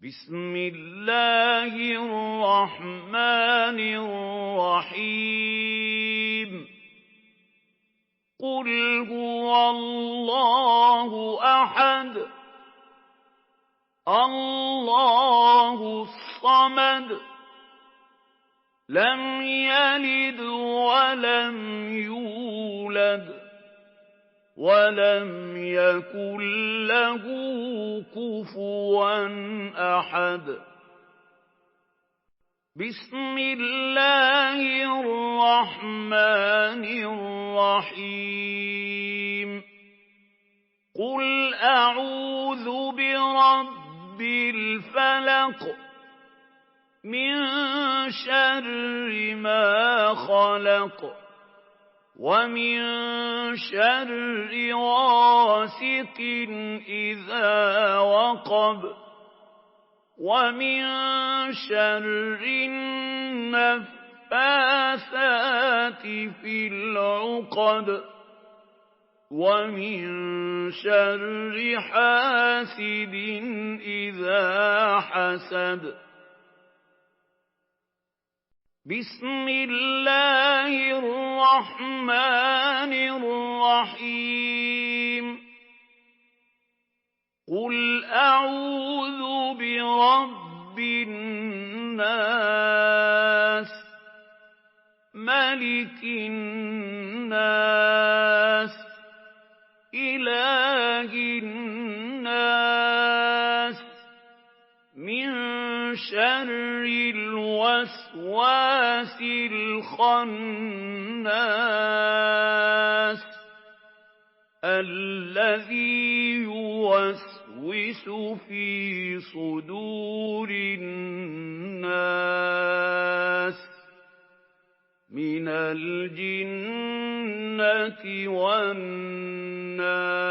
بسم الله الرحمن الرحيم قل هو الله أحد الله الصمد لم يلد ولم يولد ولم يكن له كفوا أحد بسم الله الرحمن الرحيم قل أعوذ برب الفلق من شر ما خلق ومن شر غاسق إذا وقب ومن شر النفاثات في العقد ومن شر حاسد إذا حسد بسم الله الرحمن الرحيم قل أعوذ برب الناس ملك الناس إله الناس من شر الوسواس الخناس الذي يوسوس في صدور الناس من الجنة والناس